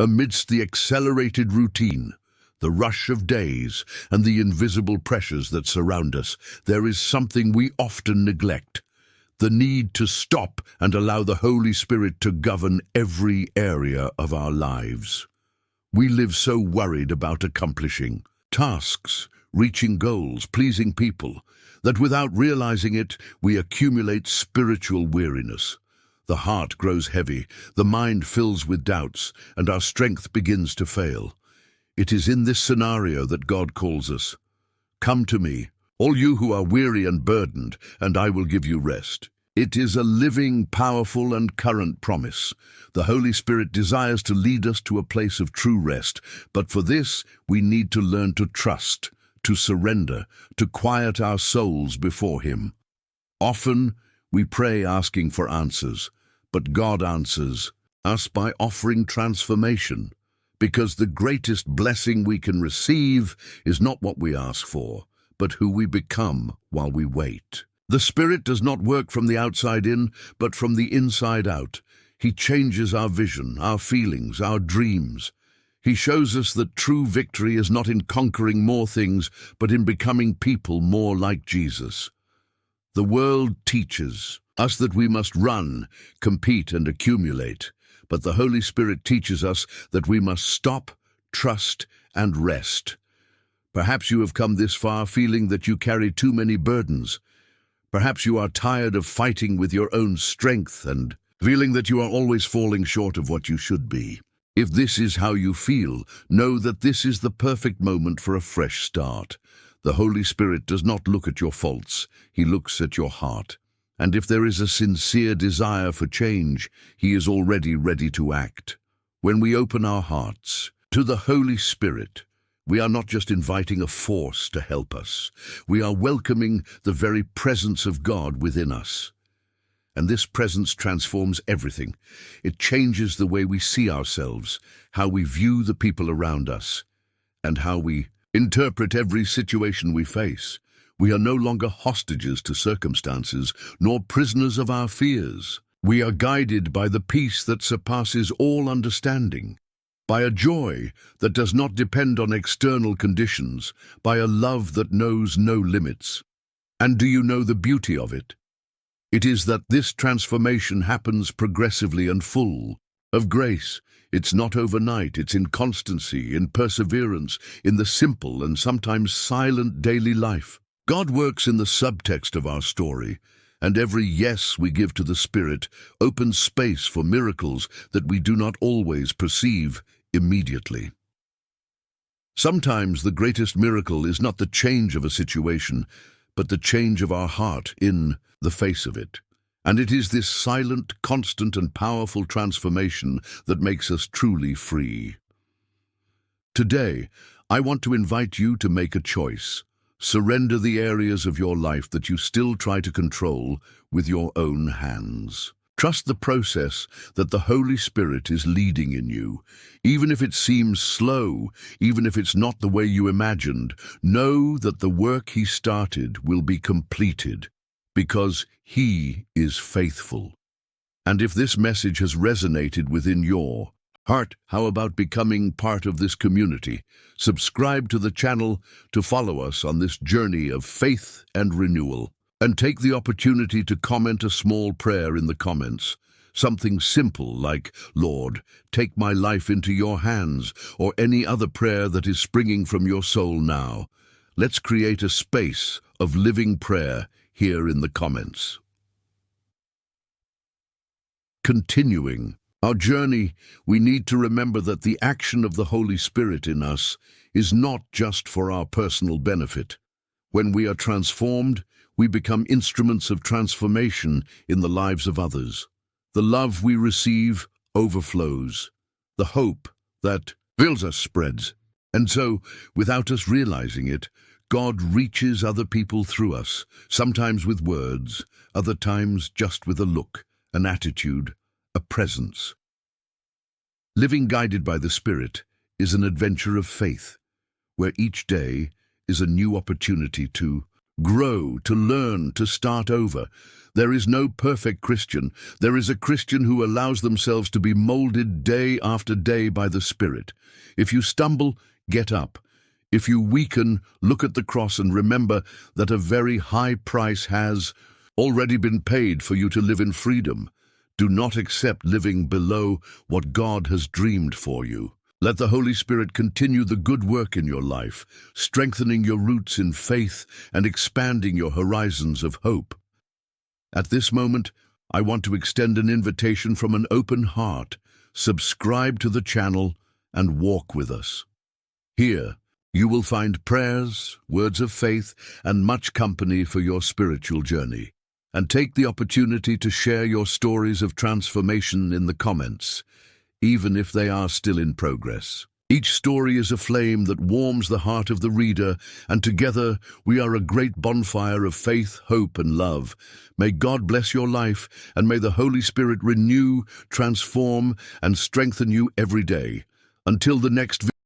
Amidst the accelerated routine, the rush of days, and the invisible pressures that surround us, there is something we often neglect: the need to stop and allow the Holy Spirit to govern every area of our lives. We live so worried about accomplishing tasks, reaching goals, pleasing people, that without realizing it, we accumulate spiritual weariness. The heart grows heavy, the mind fills with doubts, and our strength begins to fail. It is in this scenario that God calls us. "Come to me, all you who are weary and burdened, and I will give you rest." It is a living, powerful, and current promise. The Holy Spirit desires to lead us to a place of true rest, but for this we need to learn to trust, to surrender, to quiet our souls before Him. Often we pray asking for answers, but God answers us by offering transformation, because the greatest blessing we can receive is not what we ask for, but who we become while we wait. The Spirit does not work from the outside in, but from the inside out. He changes our vision, our feelings, our dreams. He shows us that true victory is not in conquering more things, but in becoming people more like Jesus. The world teaches us that we must run, compete, and accumulate, but the Holy Spirit teaches us that we must stop, trust, and rest. Perhaps you have come this far feeling that you carry too many burdens. Perhaps you are tired of fighting with your own strength and feeling that you are always falling short of what you should be. If this is how you feel, know that this is the perfect moment for a fresh start. The Holy Spirit does not look at your faults, He looks at your heart. And if there is a sincere desire for change, He is already ready to act. When we open our hearts to the Holy Spirit, we are not just inviting a force to help us. We are welcoming the very presence of God within us. And this presence transforms everything. It changes the way we see ourselves, how we view the people around us, and how we interpret every situation we face. We are no longer hostages to circumstances, nor prisoners of our fears. We are guided by the peace that surpasses all understanding, by a joy that does not depend on external conditions, by a love that knows no limits. And do you know the beauty of it? It is that this transformation happens progressively and full of grace. It's not overnight, it's in constancy, in perseverance, in the simple and sometimes silent daily life. God works in the subtext of our story, and every yes we give to the Spirit opens space for miracles that we do not always perceive immediately. Sometimes the greatest miracle is not the change of a situation, but the change of our heart in the face of it. And it is this silent, constant, and powerful transformation that makes us truly free. Today, I want to invite you to make a choice. Surrender the areas of your life that you still try to control with your own hands. Trust the process that the Holy Spirit is leading in you. Even if it seems slow, even if it's not the way you imagined, know that the work He started will be completed, because He is faithful. And if this message has resonated within your heart, how about becoming part of this community? Subscribe to the channel to follow us on this journey of faith and renewal. And take the opportunity to comment a small prayer in the comments. Something simple like, "Lord, take my life into your hands," or any other prayer that is springing from your soul now. Let's create a space of living prayer here in the comments. Continuing our journey, we need to remember that the action of the Holy Spirit in us is not just for our personal benefit. When we are transformed, we become instruments of transformation in the lives of others. The love we receive overflows. The hope that fills us spreads. And so, without us realizing it, God reaches other people through us, sometimes with words, other times just with a look, an attitude, a presence. Living guided by the Spirit is an adventure of faith, where each day is a new opportunity to grow, to learn, to start over. There is no perfect Christian. There is a Christian who allows themselves to be molded day after day by the Spirit. If you stumble, get up. If you weaken, look at the cross and remember that a very high price has already been paid for you to live in freedom. Do not accept living below what God has dreamed for you. Let the Holy Spirit continue the good work in your life, strengthening your roots in faith and expanding your horizons of hope. At this moment, I want to extend an invitation from an open heart. Subscribe to the channel and walk with us. Here, you will find prayers, words of faith, and much company for your spiritual journey. And take the opportunity to share your stories of transformation in the comments, even if they are still in progress. Each story is a flame that warms the heart of the reader, and together we are a great bonfire of faith, hope, and love. May God bless your life, and may the Holy Spirit renew, transform, and strengthen you every day. Until the next video.